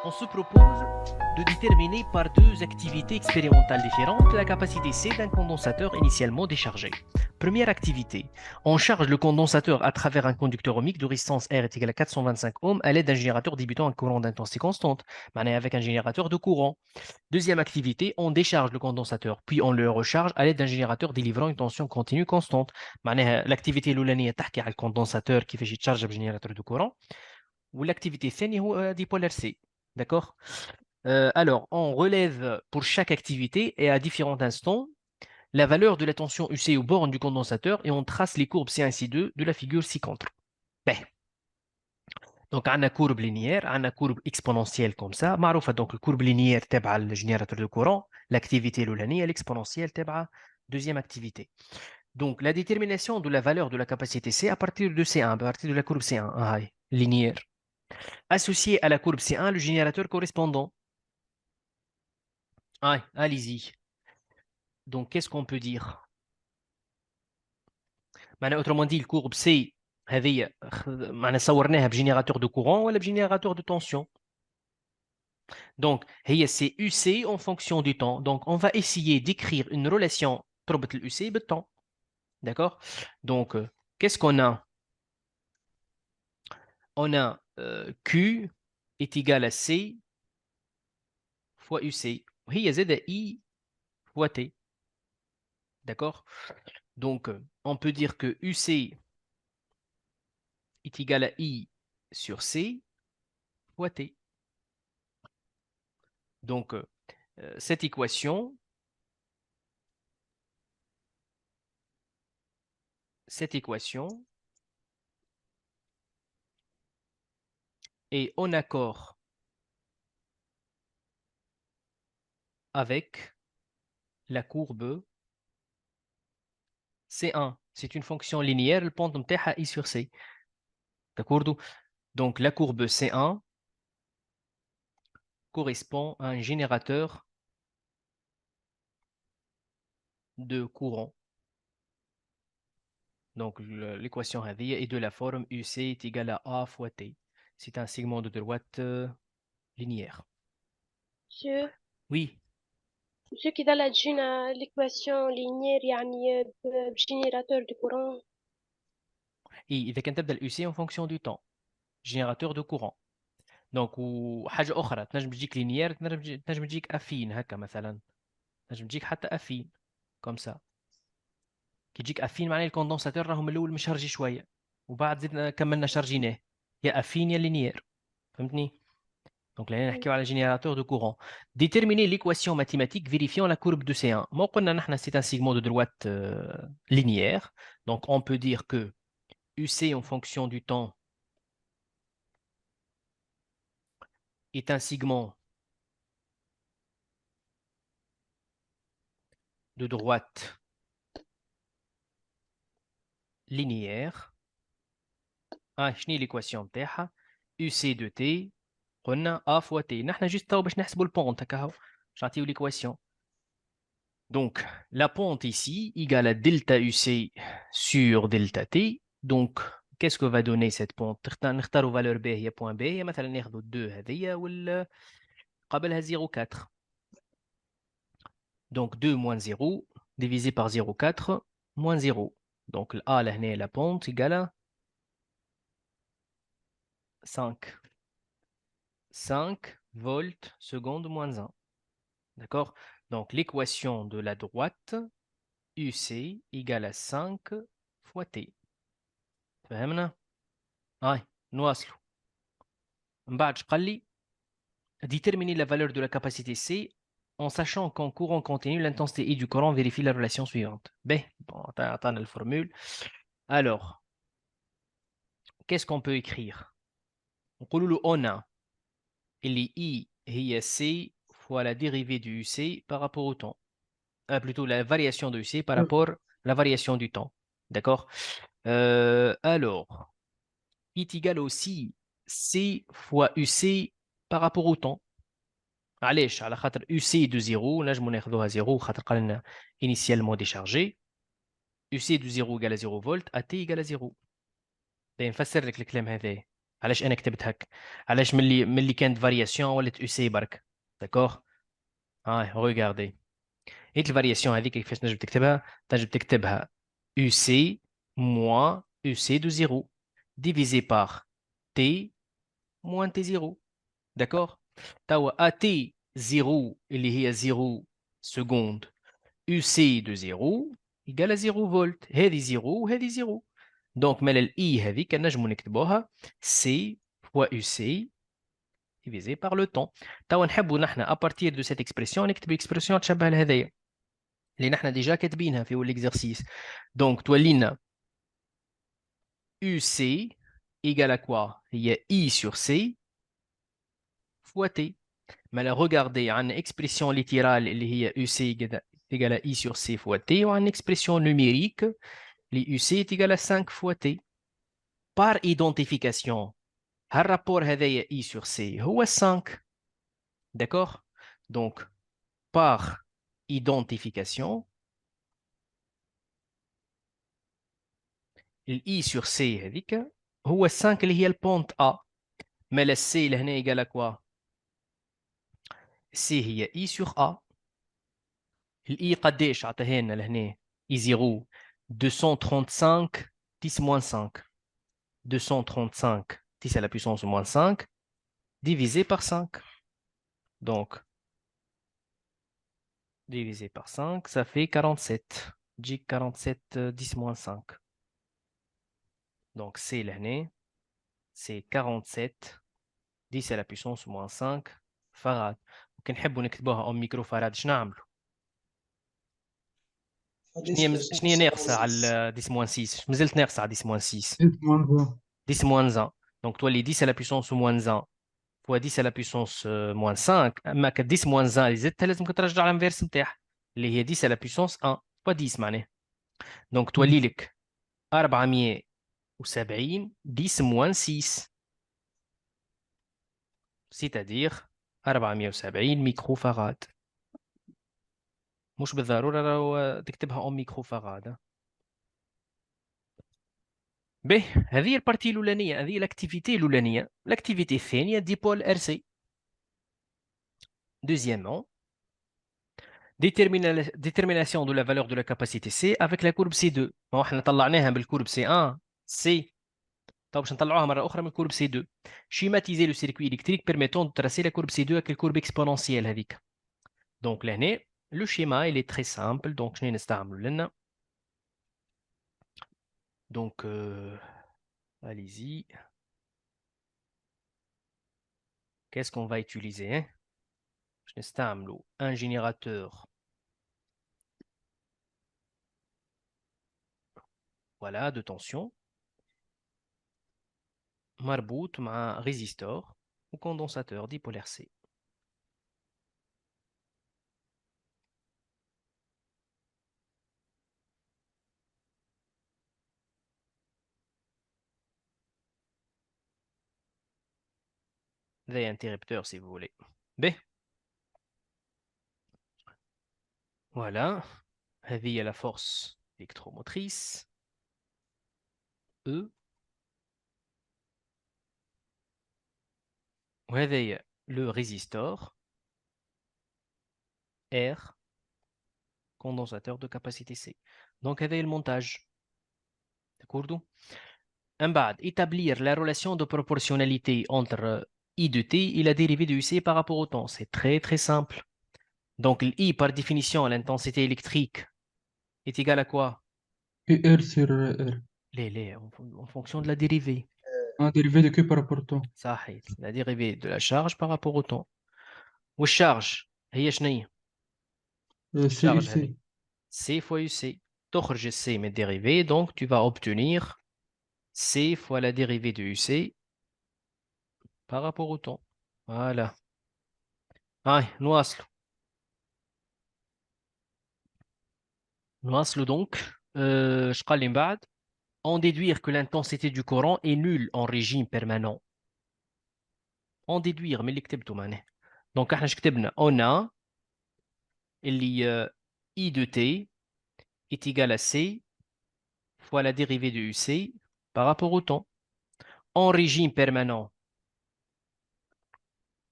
On se propose de déterminer par deux activités expérimentales différentes la capacité C d'un condensateur initialement déchargé. Première activité, on charge le condensateur à travers un conducteur ohmique de résistance R est égal à 425 ohms à l'aide d'un générateur débutant un courant d'intensité constante, avec un générateur de courant. Deuxième activité, on décharge le condensateur, puis on le recharge à l'aide d'un générateur délivrant une tension continue constante. L'activité l'oulaniya تحكي على الكوندنساتور كيفاش يتشارج بجينيراتور de courant, ou l'activité الثانية هو dipolaire C. D'accord. Alors, on relève pour chaque activité et à différents instants la valeur de la tension UC aux bornes du condensateur et on trace les courbes C1 et C2 de la figure ci-contre. Ben, donc, on a courbe linéaire, on a courbe exponentielle comme ça. معروفة donc la courbe linéaire تبع le générateur de courant, l'activité l'oulaniya, l'exponentielle تبع deuxième activité. Donc, la détermination de la valeur de la capacité C à partir de C1, à partir de la courbe C1, linéaire. Associé à la courbe C1, le générateur correspondant. Allez-y. Donc, qu'est-ce qu'on peut dire? Autrement dit, le courbe C, صورناها بجينيراتور de courant ولا بجينيراتور de tension. Donc, c'est UC en fonction du temps. Donc, on va essayer d'écrire une relation تربط l'UC بالtemps. D'accord? Donc, qu'est-ce qu'on a? On a Q est égal à C fois UC. وهي زائدة I fois T. D'accord? Donc, on peut dire que UC est égal à I sur C fois T. Donc, cette équation est en accord avec la courbe C1. C'est une fonction linéaire, le pont de I sur C. D'accord? Donc, la courbe C1 correspond à un générateur de courant. Donc, l'équation est de la forme UC est égal à A fois T. C'est un segment de droite linéaire. Monsieur, Oui. monsieur qui donne l'équation linéaire, يعني بجينيراتور de courant. إذا كان تبدأ الUC en fonction du temps. Générateur de courant. Donc, وحاجة أخرى تنجم تجيك لينيير تنجم تجيك أفين هكا مثلا. تنجم تجيك حتى أفين. كوم سا. كي تجيك أفين معناه الكوندنساتور راهو من الأول مشارجي شوية. وبعد زدنا كملنا شارجيناه. يا أفين يا لينيير. فهمتني؟ Donc là, on a le générateur de courant. Déterminer l'équation mathématique vérifiant la courbe de C1. C'est un segment de droite linéaire. Donc on peut dire que UC en fonction du temps est un segment de droite linéaire. شنو l'équation نتاعها UC de T قلنا A fois T. نحن juste تو باش نحسبوا البونت هكا هو. باش نعطيو l'équation. Donc la pente ici égale à delta UC sur delta T. Donc qu'est-ce que va donner cette pente? نختاروا valeur B هي point B هي مثلا ناخذوا 2 هذيا ولا قبلها 0,4. Donc 2 moins 0 divisé par 0,4 moins 0. Donc A لهنا la pente égale à 5. 5 volts seconde moins 1. D'accord? Donc l'équation de la droite UC égale à 5 fois T. فهمنا؟ نواصلوا. من بعد قال لي déterminer la valeur de la capacité C en sachant qu'en courant continu l'intensité I du courant vérifie la relation suivante. Bon, attends la formule. Alors, qu'est-ce qu'on peut écrire? On a I هي C fois la dérivée du UC par rapport au temps. Plutôt la variation de UC par rapport à la variation du temps. D'accord? Alors, I est égal aussi C fois UC par rapport au temps. علاش على خاطر UC de 0 نجمو ناخذوها 0 خاطر قال لنا initialement déchargé UC de 0 égale à 0 فولت AT égale à 0. نفسر لك الكلام هذا. علاش انا كتبت هك؟ علاش ملي كانت فارياسيون ولات او سي برك. داكور. هاي ريغاردي، هيك الفارياسيون هذيك كيفاش تنجم تكتبها؟ تنجم تكتبها او سي موان او سي دو زيرو ديفيزي بار تي موان تي زيرو. داكور. توا ا تي زيرو اللي هي زيرو سكوند او سي دو زيرو يقال زيرو فولت، هذه زيرو وهذه زيرو. دونك مال الاي هذيك نجمو نكتبوها سي فوا او سي divisé par le temps. توا نحبوا نحن à partir de cette expression نكتب اكسبرسيون تشبه لهذيا اللي نحن ديجا كاتبينها في l'exercice. Donc تولي لنا UC égale à quoi؟ هي I sur C fois T. Mais regardez عندنا expression littérale اللي هي UC égale à I sur C fois T وعندنا expression numérique اللي UC est égal à 5 fois T. Par identification هالرابور هذايا I sur C هو 5. D'accord. Donc par identification الاي سور سي هذيك هو 5 اللي هي البونت ا. مالا السي لهنا ايكال كوا؟ سي هي اي سور ا. الاي قداش عطاها لنا لهنا؟ اي 0 235 10 moins 5 235 10 à la puissance moins 5 divisé par 5. Donc divisé par 5 ça fait 47. J 47 10 moins 5. Donc C l'année c'est 47 10 à la puissance moins 5 farad. كنحبوا نكتبوها ام ميكرو فاراد شنو نعملوا؟ شنو هي ناقصه على 10 موان 6؟ مازلت ناقصه على 10 موان 6. 10 موان 1 دونك تولي 10 à la puissance moins 1 fois 10 à la puissance moins 5. اما ك 10 moins 1 اللي زدتها لازم ترجع على الانفيرس نتاعها اللي هي 10 à la puissance 1 fois 10 معناها. دونك تولي لك 470 10 moins 6 c'est-à-dire 470 ميكرو فاراد. مش بالضروره راهو تكتبها ام ميكرو فاراد. به هذه البارتي الاولانيه، هذه الاكتيفيتي الاولانيه. الاكتيفيتي الثانيه ديبول ار سي. Deuxièmement, détermination de la valeur de la capacité C avec la courbe C2. ما احنا طلعناها بالكورب C1 C. طب باش نطلعوها مره اخرى من الكورب C2. Schématiser le circuit électrique permettant de tracer la courbe C2 avec la courbe exponentielle هذيك. Donc لهنا le schéma il est très simple. Donc شنو نستعملوا لنا؟ Donc allez-y. Qu'est-ce qu'on va utiliser, hein? Je نستعملوا un générateur. Voilà, de tension. مربوط مع résistor ou condensateur dipolaire C. Des interrupteurs si vous voulez. B. Voilà. هذه la force électromotrice. E. وهذا le résistor. R. Condensateur de capacité C. Donc هذا le montage. D'accord? En bas, établir la relation de proportionnalité entre I de T et la dérivée de UC par rapport au temps. C'est très très simple. Donc I par définition, l'intensité électrique est égale à quoi? R sur R. En fonction de la dérivée. Un dérivé de Q par rapport au temps. صحيح. La dérivée de la charge par rapport au temps. والشارج هي شنو هي؟ C'est charge UC. C fois UC. تخرج C من dérivée, donc tu vas obtenir C fois la dérivée de UC par rapport au temps. Voilà. هاي نواصلوا. نواصلوا donc. اش قال لي من بعد؟ En déduire que l'intensité du courant est nulle en régime permanent. En déduire من اللي كتبته معناه. Donc احنا اش كتبنا؟ On a اللي I de T est égal à C fois la dérivée de UC par rapport au temps. En régime permanent.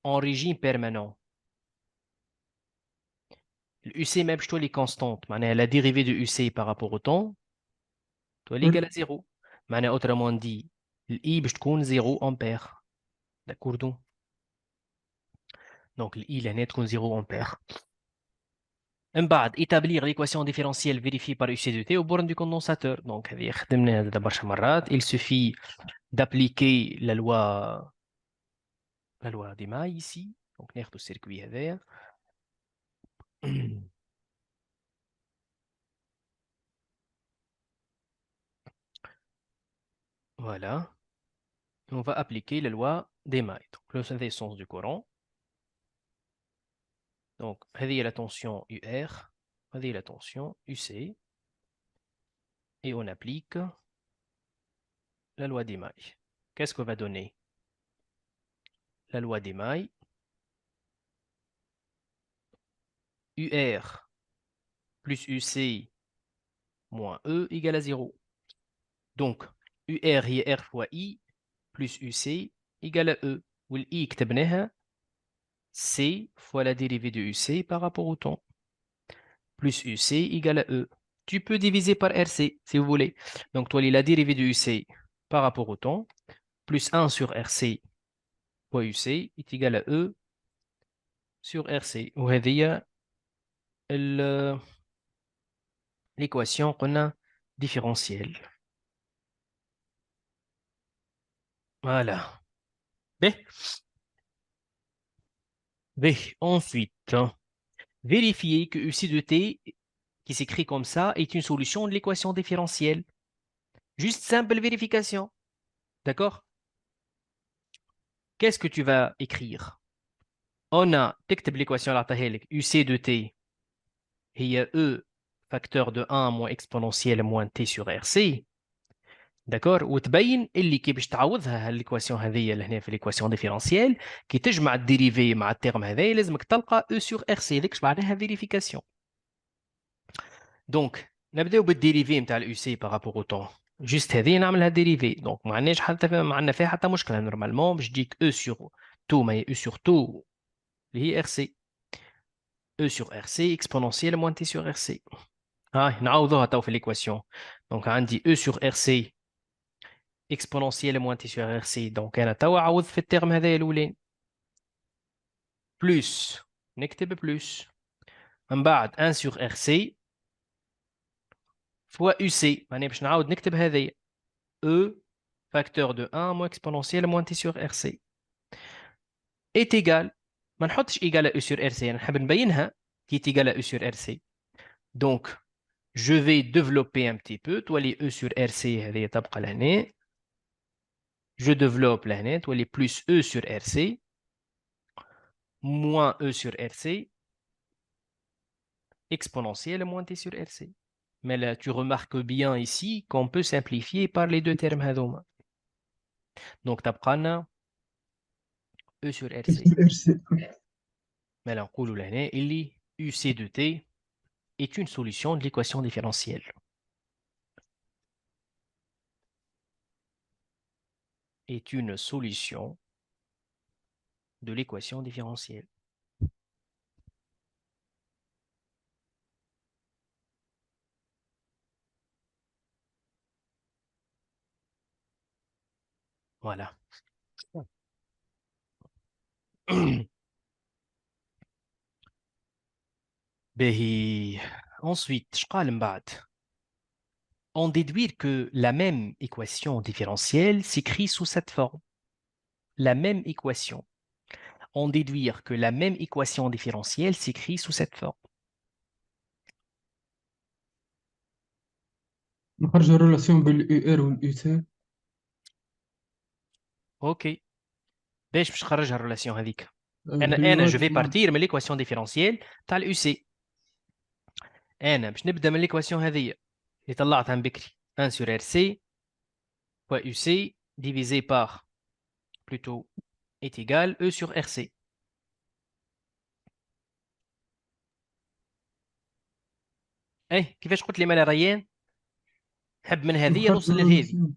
En régime permanent. l'UC même je les constantes. La dérivée de UC par rapport au temps, elle est égale à 0. Autrement dit, l'I est 0 ampère. D'accord donc l'I est 0 ampère. Établir l'équation différentielle vérifiée par UC de T au borne du condensateur. Donc, il suffit d'appliquer la loi d'Emaille ici. Donc, on a le circuit vert. Voilà. On va appliquer la loi d'Emaille. Donc, le sens du courant. Donc, هذه la tension UR, هذه la tension UC. Et on applique la loi d'Emaille. Qu'est-ce qu'on va donner? La loi d'Emaille. UR plus UC moins E égale à 0. Donc, UR هي R fois I plus UC égale à E. Où I كتبناها C fois la dérivée de UC par rapport au temps. Plus UC égale à E. Tu peux diviser par RC si vous voulez. Donc, toi, la dérivée de UC par rapport au temps, plus 1 sur RC fois UC est égal à E sur RC. وهذه l'équation qu'on a différentielle. Voilà. B. Ensuite, vérifier que UC de T, qui s'écrit comme ça, est une solution de l'équation différentielle. Juste simple vérification. D'accord? Qu'est-ce que tu vas écrire? On a l'équation UC de T. Il y a E facteur de 1 moins exponentielle moins T sur RC. D'accord وتبين اللي كي باش تعوضها هالايكواسيون هذه لهنا في الايكواسيون ديفيرونسيال كي تجمع الديريفي مع التيرم هذايا لازمك تلقى او سور ار سي هذيك معناها فيريفيكاسيون دونك نبداو بالديريفي نتاع الاو سي بارابور او طون جوست هذه نعملها ديريفي دونك ما عندناش حتى ما عندنا فيها حتى مشكله نورمالمون باش تجيك او سور تو ما هي او سور تو اللي هي ار سي او سور ار سي اكسبونونسيال موان تي سور ار سي هاي نعوضوها تو في الايكواسيون دونك عندي او سور ار سي exponentielle moins t sur RC. Donc, أنا توا عوض في الترم هذا الأولين. Plus. نكتب plus. من بعد 1 sur RC fois UC. معناها باش نعاود نكتب هذايا. E facteur de 1 moins exponentielle moins t sur RC. est égal. ما نحطش égal à E sur RC. أنا نحب نبينها qui est égal à E sur RC. Donc, je vais développer un petit peu. تولي E sur RC هذه تبقى لهنا. Je développe la net, ou les plus E sur RC, moins E sur RC, exponentielle moins T sur RC. Mais là, tu remarques bien ici qu'on peut simplifier par les deux termes هذوما. Donc, tu apprends E sur RC. Mais là, on dit que UC de T est une solution de l'équation différentielle. Est une solution de l'équation différentielle. Voilà. Ensuite, je parle on déduit que la même équation différentielle s'écrit sous cette forme. La même équation. On déduit que la même équation différentielle s'écrit sous cette forme. نخرج الريلاسيون بين اليو ار واليو تي. اوكي باش نخرجها الريلاسيون هذيك انا جو في بارتير من ليكواسيون ديفيرونسيال تاع اليو سي انا باش نبدا من ليكواسيون هذيا اللي طلعتها من بكري 1 sur RC fois UC divisé par plutôt est égal E sur RC. ايه كيفاش قلت لي مال ريان حب من هذه نوصل لهذه.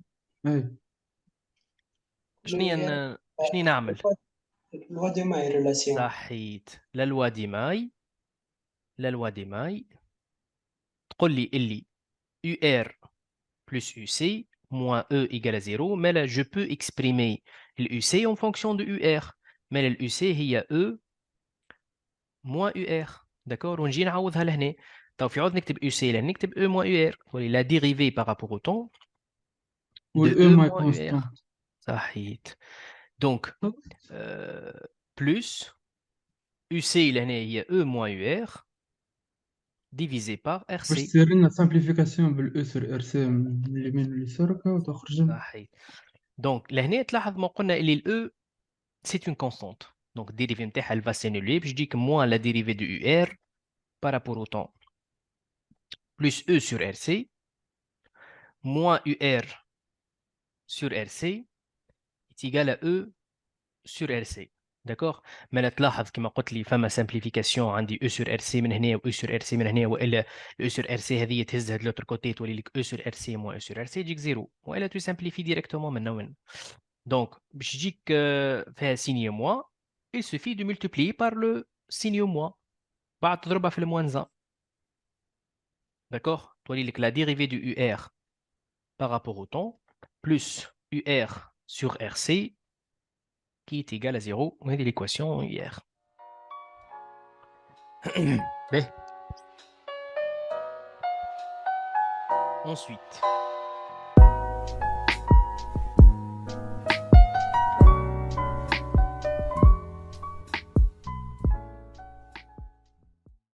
شنو نعمل؟ loi de May relation. صحيت. لا لوا دي ماي تقول لي اللي UR plus UC moins E égale à 0. Mais là, je peux exprimer l'UC en fonction de UR. Mais l'UC هي E moins UR. D'accord? ونجي نعوضها لهنا. طيب في عوض نكتب UC لهنا نكتب E moins UR. تقول la dérivée par rapport au temps de والإو E ماي moins UR. كونستانت. صحيت. Donc, plus UC لهنا هي E moins UR divisé par باش RC. تصير لنا سامبليفيكاسيون بالأو سور ار سي من اليمين لليسار هكا وتخرج لنا. صحيت. Donc لهنا تلاحظ ما قلنا اللي ال E c'est une constante. Donc dérivée نتاعها elle va s'annuler. Je dis que moins la dérivée de UR par rapport au temps plus E sur RC moins UR sur RC est égal à E sur RC. D'accord? Mais là تلاحظ كما قلت لي فما simplification عندي E sur RC من هنا و E sur RC من هنا والا E sur RC هذه تهزها de l'autre côté تولي لك E sur RC moins E sur RC تجيك زيرو والا tu simplifies directement من وين. Donc باش يجيك فيها signe moins il suffit de multiplier par le signe moins بعد تضربها في الموان 1. D'accord? تولي لك la dérivée du UR par rapport au temps plus UR sur RC qui est égal à 0. On a l'équation UR. Ensuite,